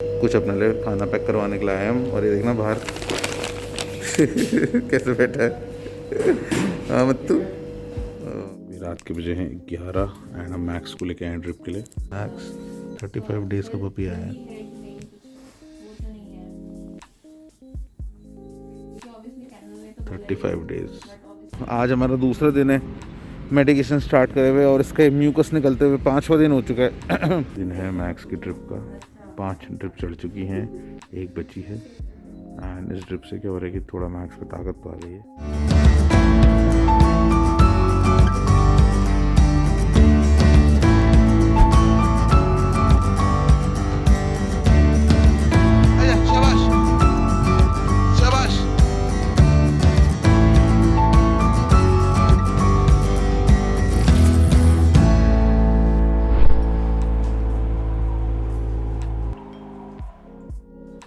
कुछ अपने लिए खाना पैक करवाने के लिए आए हम, और ये देखना बाहर कैसे बैठा है। हाँ मत्तू। अभी रात के बजे हैं 11 एंड हम मैक्स को लेके आए ट्रिप के लिए। मैक्स 35 डेज़ का पपी आया है। 35 डेज़। आज हमारा दूसरा दिन है मेडिकेशन स्टार्ट करे हुए, और इसका म्यूकस निकलते हुए 5वां दिन हो चुका है। दिन है मैक्स की ट्रिप का। 5 ट्रिप चढ़ चुकी हैं, 1 बची है। एंड इस ट्रिप से क्या हो रहा है कि थोड़ा मैक्स में ताकत तो आ गई है।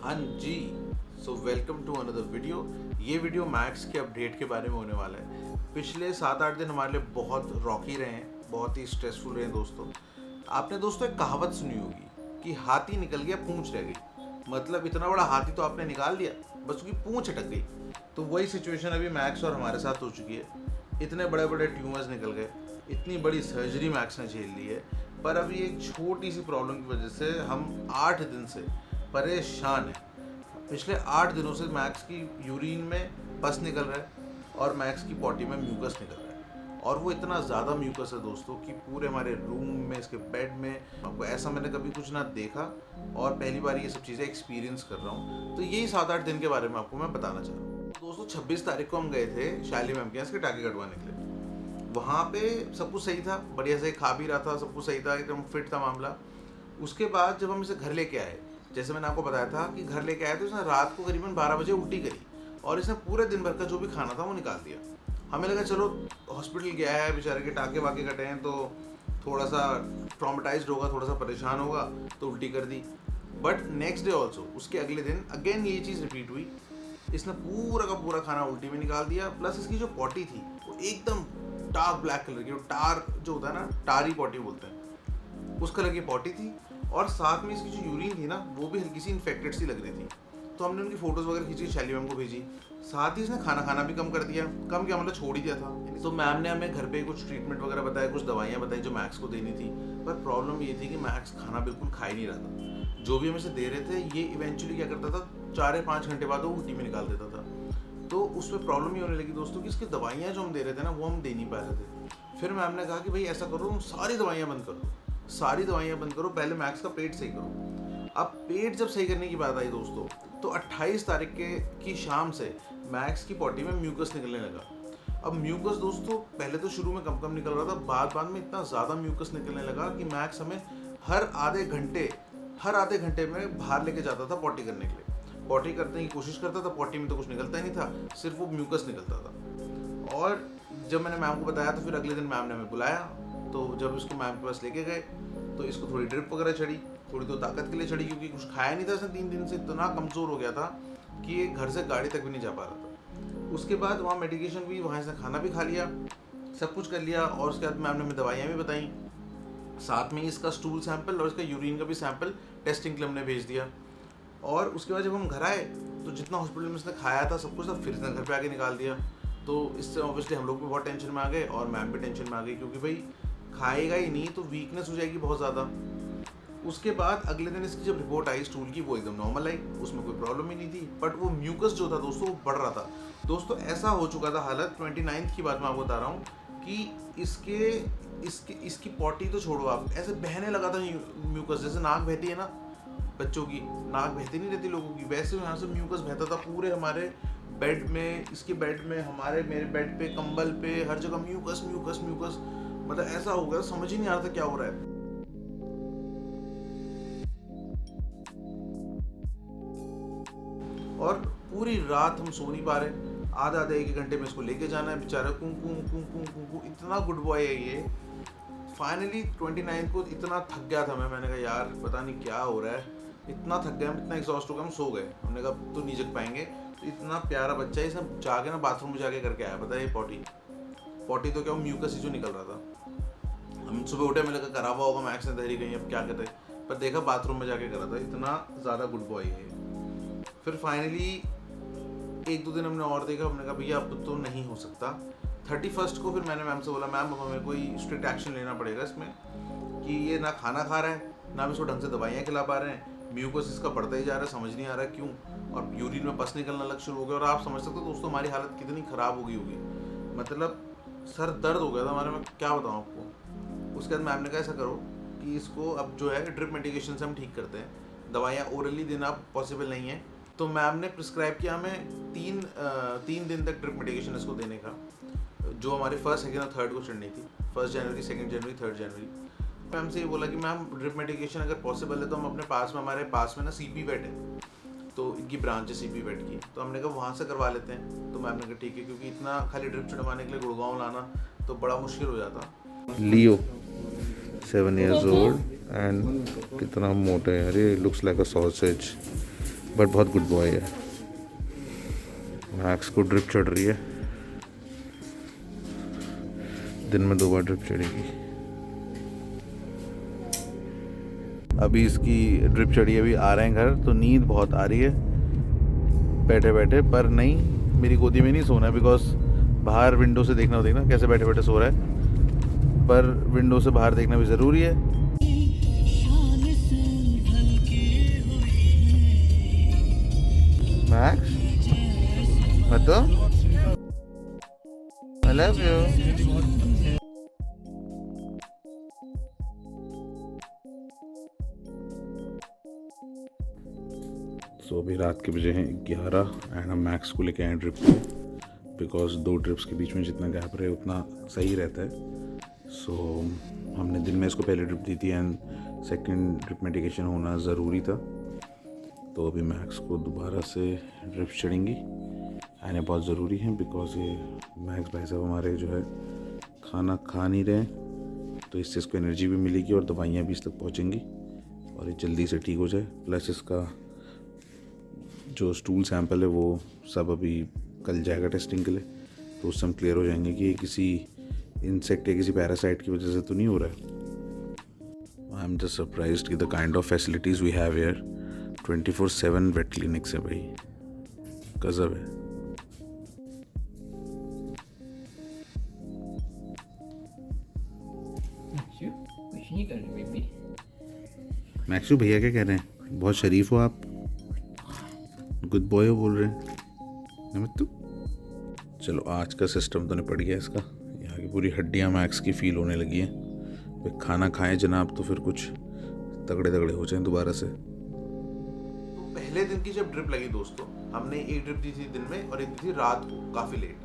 हाँ जी, so welcome to another video. ये वीडियो मैक्स के अपडेट के बारे में होने वाला है। पिछले 7-8 दिन हमारे लिए बहुत रॉकी रहे हैं, बहुत ही स्ट्रेसफुल रहे हैं दोस्तों। आपने दोस्तों एक कहावत सुनी होगी कि हाथी निकल गया पूंछ रह गई। मतलब इतना बड़ा हाथी तो आपने निकाल दिया, बस उसकी पूंछ अटक गई। तो वही सिचुएशन अभी मैक्स और हमारे साथ हो चुकी है। इतने बड़े बड़े ट्यूमर्स निकल गए, इतनी बड़ी सर्जरी मैक्स ने झेल ली है, पर अभी एक छोटी सी प्रॉब्लम की वजह से हम 8 दिन से परेशान है। पिछले 8 दिनों से मैक्स की यूरिन में पस निकल रहा है और मैक्स की पॉटी में म्यूकस निकल रहा है, और वो इतना ज़्यादा म्यूकस है दोस्तों कि पूरे हमारे रूम में, इसके बेड में, आपको ऐसा मैंने कभी कुछ ना देखा, और पहली बार ये सब चीज़ें एक्सपीरियंस कर रहा हूँ। तो यही 7-8 दिन के बारे में आपको मैं बताना चाह रहा हूँ दोस्तों। 26 तारीख को हम गए थे शाली मैम के यहाँ इसके टाँके कटवाने के लिए। वहाँ पे सब कुछ सही था, बढ़िया से खा भी रहा था, सब कुछ सही था, एकदम फिट था मामला। उसके बाद जब हम इसे घर लेके आए, जैसे मैंने आपको बताया था कि घर लेके आए तो इसने रात को करीबन 12 बजे उल्टी करी, और इसने पूरे दिन भर का जो भी खाना था वो निकाल दिया। हमें लगा चलो हॉस्पिटल गया है, बेचारे के टाँके वाके कटे हैं तो थोड़ा सा ट्रॉमेटाइज्ड होगा, थोड़ा सा परेशान होगा, तो उल्टी कर दी। बट नेक्स्ट डे ऑल्सो, उसके अगले दिन अगेन ये चीज़ रिपीट हुई। इसने पूरा का पूरा खाना उल्टी में निकाल दिया, प्लस इसकी जो पॉटी थी वो एकदम डार्क ब्लैक कलर की, वो टार जो होता है ना, टारी पॉटी बोलते हैं, उस कलर की पॉटी थी। और साथ में इसकी जो यूरिन थी ना, वो भी हल्की सी इन्फेक्टेड सी लग रही थी। तो हमने उनकी फ़ोटोज़ वगैरह खींची, शैली मैम को भेजी। साथ ही इसने खाना खाना भी कम कर दिया, कम क्या मतलब छोड़ ही दिया था। तो मैम ने हमें घर पे कुछ ट्रीटमेंट वगैरह बताया, कुछ दवाइयाँ बताई जो मैक्स को देनी थी। पर प्रॉब्लम ये थी कि मैक्स खाना बिल्कुल खा ही नहीं रहा था। जो भी हम इसे दे रहे थे, ये इवेंचुअली क्या करता था, 4 या 5 घंटे बाद वो उल्टी में निकाल देता था। तो उसमें प्रॉब्लम ये होने लगी दोस्तों कि इसकी दवाइयाँ जो हम दे रहे थे ना, वो हम दे नहीं पा रहे थे। फिर मैम ने कहा कि भाई ऐसा करो, तुम सारी दवाइयाँ बंद कर दो, सारी दवाइयाँ बंद करो, पहले मैक्स का पेट सही करो। अब पेट जब सही करने की बात आई दोस्तों, तो 28 तारीख की शाम से मैक्स की पॉटी में म्यूकस निकलने लगा। अब म्यूकस दोस्तों पहले तो शुरू में कम कम निकल रहा था, बाद में इतना ज़्यादा म्यूकस निकलने लगा कि मैक्स हमें हर आधे घंटे में बाहर लेके जाता था पॉटी करने के लिए। पॉटी करने की कोशिश करता था, पॉटी में तो कुछ निकलता ही नहीं था, सिर्फ वो म्यूकस निकलता था। और जब मैंने मैम को बताया तो फिर अगले दिन मैम ने हमें बुलाया। तो जब इसको मैम के पास लेके गए तो इसको थोड़ी ड्रिप वगैरह चढ़ी, थोड़ी तो ताकत के लिए चढ़ी, क्योंकि कुछ खाया नहीं था इसने 3 दिन से, इतना कमज़ोर हो गया था कि ये घर से गाड़ी तक भी नहीं जा पा रहा था। उसके बाद वहाँ मेडिकेशन भी, वहाँ इसने खाना भी खा लिया, सब कुछ कर लिया, और उसके बाद मैम ने हमें दवाइयाँ भी बताई। साथ में इसका स्टूल सैंपल और इसका यूरिन का भी सैंपल टेस्टिंग के लिए हमने भेज दिया। और उसके बाद जब हम घर आए तो जितना हॉस्पिटल में इसने खाया था सब कुछ, सब फिर इसने घर पे आके निकाल दिया। तो इससे ऑब्वियसली हम लोग भी बहुत टेंशन में आ गए, और मैम भी टेंशन में आ गई, क्योंकि भाई खाएगा ही नहीं तो वीकनेस हो जाएगी बहुत ज़्यादा। उसके बाद अगले दिन इसकी जब रिपोर्ट आई स्टूल की, वो एकदम नॉर्मल आई, उसमें कोई प्रॉब्लम ही नहीं थी। बट वो म्यूकस जो था दोस्तों वो बढ़ रहा था। दोस्तों ऐसा हो चुका था हालत, 29 की बात मैं आपको बता रहा हूँ, कि इसकी पॉटी तो छोड़ो आप, ऐसे बहने लगा था म्यूकस, जैसे नाक बहती है ना बच्चों की, नाक बहती नहीं रहती लोगों की, वैसे यहाँ से म्यूकस बहता था पूरे हमारे बेड में, इसके बेड में, मेरे बेड पे, कंबल पे, हर जगह म्यूकस म्यूकस म्यूकस। मतलब ऐसा हो गया, समझ ही नहीं आ रहा था क्या हो रहा है। और पूरी रात हम सो नहीं पा रहे, आधा 1 घंटे में इसको लेके जाना है, बेचारा कूं कूं कूं कूं कूं कूं, इतना गुड बॉय है ये। फाइनली 29 को इतना थक गया था मैंने कहा यार पता नहीं क्या हो रहा है, इतना थक गए हम, इतना एग्जॉस्ट हो गए, हम सो गए। हमने कहा तो नहीं जग पाएंगे। तो इतना प्यारा बच्चा है, इसने जाके ना बाथरूम में जाके करके आया, पता है ये पॉटी तो क्या, वो म्यूकस ही जो निकल रहा था। हम सुबह उठे, मैंने कहा करा हुआ होगा मैक्स ने दहरी गई, अब क्या कहते हैं, पर देखा बाथरूम में जाके करा था, इतना ज़्यादा गुड बॉय है। फिर फाइनली 1-2 दिन हमने और देखा, हमने कहा भैया अब तो नहीं हो सकता। 31 को फिर मैंने मैम से बोला मैम अब हमें कोई स्ट्रिक्ट एक्शन लेना पड़ेगा इसमें कि ये ना खाना खा रहा है, ना भी इसको ढंग से दवाइयाँ खिला पा रहे हैं, म्यूकस इसका बढ़ता ही जा रहा है, समझ नहीं आ रहा है क्यों, और यूरिन में पस निकलना लग शुरू हो गया। और आप समझ सकते हो दोस्तों हमारी हालत कितनी ख़राब हो गई होगी, मतलब सर दर्द हो गया था हमारे में, क्या बताऊँ आपको। उसके बाद मैम ने कहा ऐसा करो कि इसको अब जो है ड्रिप मेडिकेशन से हम ठीक करते हैं, दवाइयाँ ओरली देना पॉसिबल नहीं है। तो मैम ने प्रिस्क्राइब किया हमें 3 दिन तक ड्रिप मेडिकेशन इसको देने का, जो हमारे 1st, 2nd और 3rd को चढ़नी थी, 1 जनवरी, 2 जनवरी, 3 जनवरी। मैम से ये बोला कि मैम ड्रिप मेडिकेशन अगर पॉसिबल है तो हम अपने पास में, हमारे पास में ना CP वेट है, तो इनकी ब्रांच है CP वेट की, तो हमने कहा वहाँ से करवा लेते हैं। तो मैम ने कहा ठीक है, क्योंकि इतना खाली ड्रिप चढ़वाने के लिए गुड़गांव लाना तो बड़ा मुश्किल हो जाता। लियो 7 years old एंड कितना मोटा है, अरे looks like a sausage, but बहुत गुड बॉय है। मैक्स को ड्रिप चढ़ रही है, दिन में 2 बार ड्रिप चढ़ेगी। अभी इसकी ड्रिप चढ़ी, अभी आ रहे हैं घर, तो नींद बहुत आ रही है बैठे बैठे, पर नहीं मेरी गोदी में नहीं सोना है, बिकॉज बाहर विंडो से देखना कैसे बैठे बैठे सो रहा है, पर विंडो से बाहर देखना भी ज़रूरी है। मैक्स मतलब आई लव यू। सो अभी रात के बजे हैं 11 एंड हम मैक्स को लेके आए ड्रिप पे, बिकॉज 2 ड्रिप्स के बीच में जितना गैप रहे उतना सही रहता है। सो हमने दिन में इसको पहले ड्रिप दी थी एंड सेकंड ड्रिप मेडिकेशन होना ज़रूरी था, तो अभी मैक्स को दोबारा से ड्रिप चढ़ेंगी एंड ये बहुत ज़रूरी है, बिकॉज ये मैक्स भाई साहब हमारे जो है खाना खा नहीं रहे, तो इससे इसको एनर्जी भी मिलेगी और दवाइयाँ भी इस तक पहुँचेंगी और ये जल्दी से ठीक हो जाए। प्लस इसका जो स्टूल सैंपल है वो सब अभी कल जाएगा टेस्टिंग के लिए, तो उससे हम क्लियर हो जाएंगे कि ये किसी इंसेक्ट या किसी पैरासाइट की वजह से तो नहीं हो रहा है। आई एम जस्ट सरप्राइज्ड कि the kind of facilities we have here. 24/7 vet clinics है भाई, गजब है। मैक्सू भैया क्या कह रहे हैं, बहुत शरीफ हो आप, गुड बॉय हो बोल रहे हैं नमस्ते। चलो आज का सिस्टम तो निपट गया इसका, यहाँ की पूरी हड्डियाँ मैक्स की फील होने लगी हैं। फिर खाना खाएं जनाब तो फिर कुछ तगड़े तगड़े हो जाएं दोबारा से। तो पहले दिन की जब ड्रिप लगी दोस्तों, हमने एक ड्रिप दी थी दिन में और एक दी थी रात को काफ़ी लेट,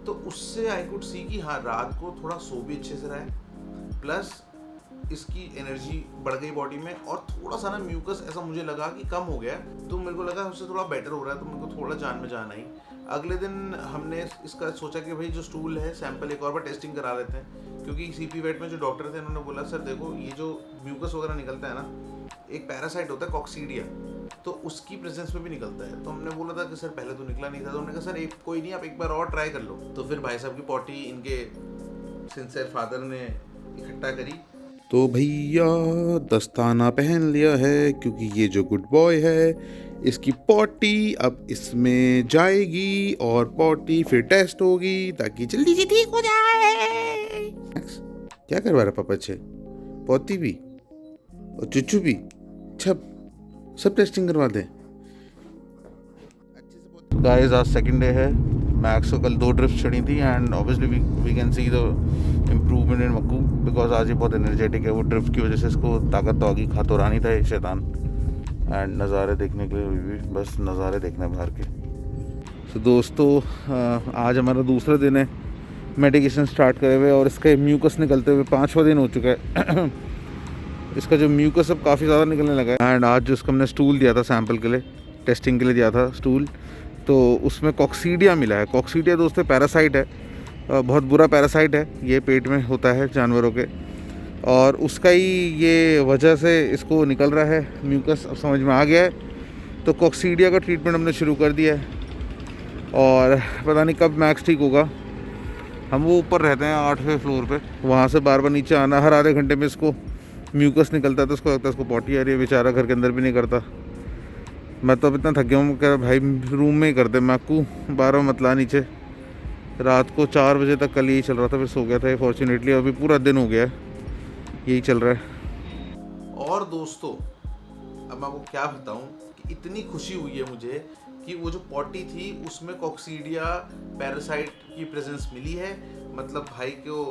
तो उससे आई कुड सी कि हाँ रात को थोड़ा सो भी अच्छे से रहा है, प्लस इसकी एनर्जी बढ़ गई बॉडी में, और थोड़ा सा ना म्यूकस ऐसा मुझे लगा कि कम हो गया, तो मेरे को लगा उससे थोड़ा बेटर हो रहा है, तो मेरे को थोड़ा जान में जान आई। अगले दिन हमने इसका सोचा कि भाई जो स्टूल है सैंपल एक और बार टेस्टिंग करा लेते हैं, क्योंकि CP वेट में जो डॉक्टर थे उन्होंने बोला सर देखो ये जो म्यूकस वगैरह निकलता है ना, एक पैरासाइट होता है कॉक्सीडिया, तो उसकी प्रेजेंस में भी निकलता है। तो हमने बोला था कि सर पहले तो निकला नहीं था, तो उन्होंने कहा सर कोई नहीं, आप एक बार और ट्राई कर लो। तो फिर भाई साहब की पॉटी इनके सिंसियर फादर ने इकट्ठा करी, तो भैया दस्ताना पहन लिया है, क्योंकि ये जो गुड बॉय है इसकी पॉटी अब इसमें जाएगी और पॉटी फिर टेस्ट होगी ताकि जल्दी से ठीक हो जाए। क्या करवा रहा पापा, अच्छे पॉटी भी और चुच्चू भी, सब टेस्टिंग करवा दें। गाइस आज सेकंड डे है, मैक्स को कल 2 ड्रिप्स चढ़ी थी and obviously we can see the improvement in Makku, because आज ये बहुत एनर्जेटिक है। वो ड्रिप्स की वजह से इसको ताकत तो आगी, खा तो रहा नहीं था ये शैतान। एंड नज़ारे देखने के लिए भी बस नज़ारे देखना बाहर के। तो दोस्तों आज हमारा दूसरा दिन है मेडिकेशन स्टार्ट करे हुए, और इसका म्यूकस निकलते हुए 5वां दिन हो चुका है। इसका जो म्यूकस अब काफ़ी ज़्यादा निकलने लगा है। एंड आज जो इसको हमने स्टूल दिया था सैंपल के लिए, टेस्टिंग के लिए दिया था स्टूल, तो उसमें कॉक्सीडिया मिला है। कॉक्सीडिया दोस्तों पैरासाइट है, बहुत बुरा पैरासाइट है, ये पेट में होता है जानवरों के, और उसका ही ये वजह से इसको निकल रहा है म्यूकस, अब समझ में आ गया है। तो कॉक्सीडिया का ट्रीटमेंट हमने शुरू कर दिया है, और पता नहीं कब मैक्स ठीक होगा। हम वो ऊपर रहते हैं 8वें फ्लोर पे, वहाँ से बार बार नीचे आना, हर आधे घंटे में इसको म्यूकस निकलता है तो उसको लगता है उसको पॉटी आ रही है, बेचारा घर के अंदर भी नहीं करता। मैं तो अब इतना थक गया हूँ, कह भाई रूम में ही कर दे, मैकू 12 मतला नीचे। रात को 4 बजे तक कल यही चल रहा था, फिर सो गया था फॉर्चुनेटली। अभी पूरा दिन हो गया यही चल रहा है। और दोस्तों अब मैं आपको क्या बताऊं कि इतनी खुशी हुई है मुझे कि वो जो पॉटी थी उसमें कॉक्सीडिया पैरासाइट की प्रेजेंस मिली है। मतलब भाई को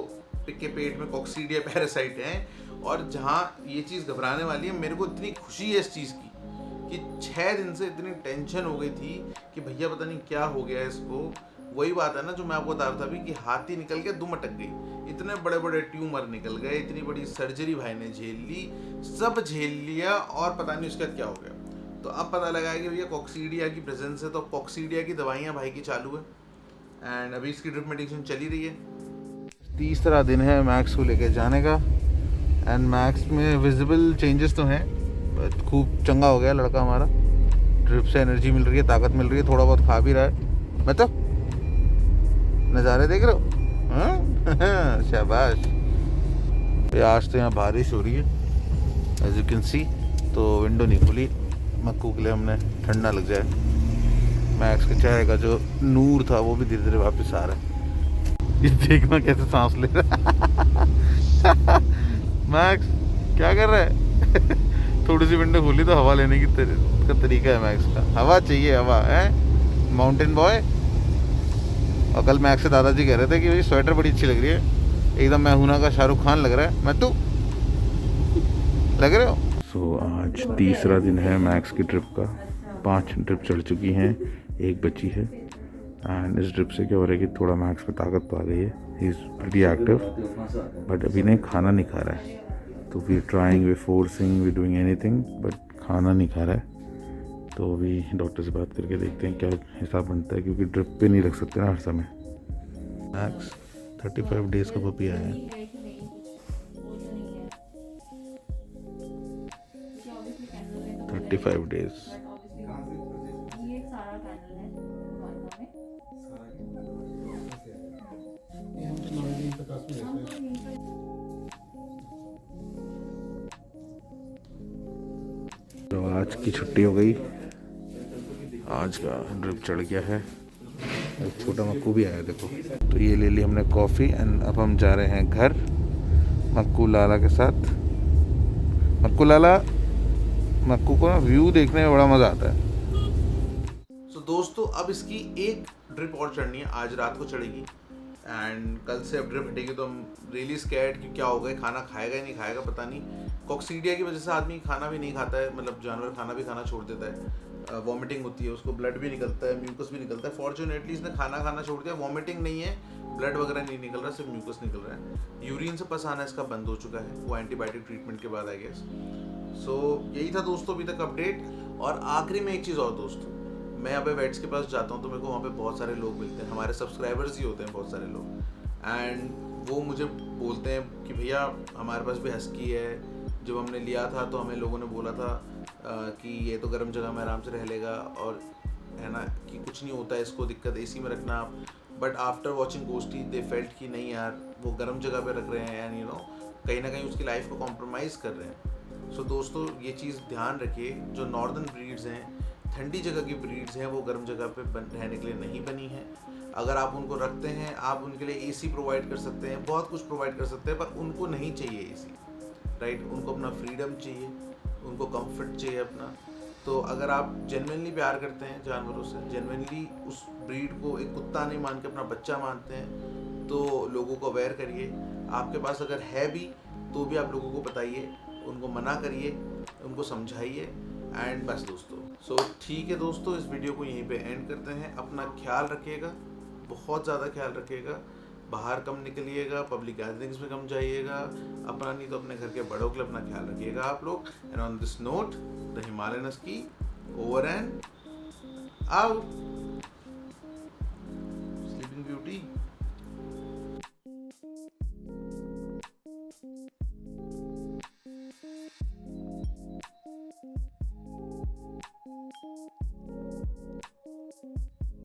के पेट में कॉक्सीडिया पैरासाइट हैं। और जहाँ ये चीज़ घबराने वाली है, मेरे को इतनी खुशी है इस चीज़ की कि 6 दिन से इतनी टेंशन हो गई थी कि भैया पता नहीं क्या हो गया इसको। वही बात है ना जो मैं आपको बता रहा था अभी कि हाथी निकल के दुम अटक गई। इतने बड़े बड़े ट्यूमर निकल गए, इतनी बड़ी सर्जरी भाई ने झेल ली, सब झेल लिया और पता नहीं उसके बाद क्या हो गया। तो अब पता लगा है कि भैया कॉक्सीडिया की प्रेजेंस है, तो कॉक्सीडिया की दवाइयाँ भाई की चालू है एंड अभी इसकी ड्रिप मेडिसिन चली रही है। तीसरा दिन है मैक्स को लेके जाने का एंड मैक्स में विजिबल चेंजेस तो हैं, बट खूब चंगा हो गया लड़का हमारा। ड्रिप से एनर्जी मिल रही है, ताकत मिल रही है, थोड़ा बहुत खा भी रहा है। मैं तो नज़ारे देख रहे हो, हाँ शाबाश। आज तो यहाँ बारिश हो रही है एज यू कैन सी, तो विंडो नहीं खुली मक्कू के लिए, हमने ठंडा लग जाए। मैक्स के चेहरे का जो नूर था वो भी धीरे धीरे वापस आ रहा है। ये देखना कैसे सांस ले रहा है। मैक्स क्या कर रहा है? थोड़ी सी विंडो खोली तो हवा लेने की का तरीका है मैक्स का। हवा चाहिए, हवा है माउंटेन बॉय। और कल मैक्स से दादाजी कह रहे थे कि भाई स्वेटर बड़ी अच्छी लग रही है, एकदम मैहूना का शाहरुख खान लग रहा है। मैं तो लग रहे हो। सो आज तीसरा दिन है मैक्स की ट्रिप का। 5 ट्रिप चढ़ चुकी हैं, 1 बची है। एंड इस ट्रिप से क्या हो रहा है कि थोड़ा मैक्स में ताकत तो आ गई है, he is pretty active, but अभी नहीं खाना नहीं खा रहा है। तो we trying, we forcing, we doing anything, but खाना नहीं खा रहा है। तो अभी डॉक्टर से बात करके देखते हैं क्या हिसाब बनता है, क्योंकि ड्रिप पे नहीं रख सकते ना हर समय। मैक्स 35 डेज़ का पपी आया है। 35 डेज़। तो आज की छुट्टी हो गई, आज का ड्रिप चढ़ गया है। एक छोटा मक्कू भी आया देखो। तो ये ले ली हमने कॉफ़ी एंड अब हम जा रहे हैं घर मक्कू लाला के साथ। मक्कू लाला, मक्कू को ना व्यू देखने में बड़ा मज़ा आता है। सो दोस्तों अब इसकी एक ड्रिप और चढ़नी है, आज रात को चढ़ेगी एंड कल से अब ड्रिप हटेगी। तो हम रियली स्कैर्ड कि क्या होगा, खाना खाएगा या नहीं खाएगा पता नहीं। कॉक्सीडिया की वजह से आदमी खाना भी नहीं खाता है, मतलब जानवर खाना भी खाना छोड़ देता है, वॉमिटिंग होती है, उसको ब्लड भी निकलता है, म्यूकस भी निकलता है। फॉर्चुनेटली इसने खाना खाना छोड़ दिया, वॉमिटिंग नहीं है, ब्लड वगैरह नहीं निकल रहा, सिर्फ म्यूकस निकल रहा है। यूरिन से पस आना इसका बंद हो चुका है, वो एंटीबायोटिक ट्रीटमेंट के बाद आई गेस। सो यही था दोस्तों अभी तक अपडेट। और आखिरी में एक चीज़ और दोस्तों, मैं यहाँ पे वेट्स के पास जाता हूँ तो मेरे को वहाँ पे बहुत सारे लोग मिलते हैं, हमारे सब्सक्राइबर्स ही होते हैं बहुत सारे लोग, एंड वो मुझे बोलते हैं कि भैया हमारे पास भी हस्की है। जब हमने लिया था तो हमें लोगों ने बोला था कि ये तो गर्म जगह में आराम से रह लेगा और है ना कि कुछ नहीं होता है इसको, दिक्कत एसी में रखना आप। बट आफ्टर वॉचिंग गोष्ठी दे फेल्ट कि नहीं यार वो गर्म जगह पे रख रहे हैं एंड यू नो कहीं ना कहीं उसकी लाइफ को कॉम्प्रोमाइज़ कर रहे हैं। सो दोस्तों ये चीज़ ध्यान रखिए, जो नॉर्दर्न ब्रीड्स हैं, ठंडी जगह की ब्रीड्स हैं, वो गर्म जगह पे रहने के लिए नहीं बनी है। अगर आप उनको रखते हैं, आप उनके लिए एसी प्रोवाइड कर सकते हैं, बहुत कुछ प्रोवाइड कर सकते हैं, पर उनको नहीं चाहिए एसी, राइट। उनको अपना फ्रीडम चाहिए, उनको कंफर्ट चाहिए अपना। तो अगर आप जेन्युइनली प्यार करते हैं जानवरों से, जेन्युइनली उस ब्रीड को एक कुत्ता नहीं मान के अपना बच्चा मानते हैं, तो लोगों को अवेयर करिए। आपके पास अगर है भी तो भी आप लोगों को बताइए, उनको मना करिए, उनको समझाइए एंड बस दोस्तों। सो ठीक है दोस्तों, इस वीडियो को यहीं पे एंड करते हैं। अपना ख्याल रखिएगा, बहुत ज़्यादा ख्याल रखिएगा, बाहर कम निकलिएगा, पब्लिक गैदरिंग्स में कम जाइएगा, अपना नहीं तो अपने घर के बड़ों के लिए अपना ख्याल रखिएगा आप लोग। And on this note the Himalayan husky over and out.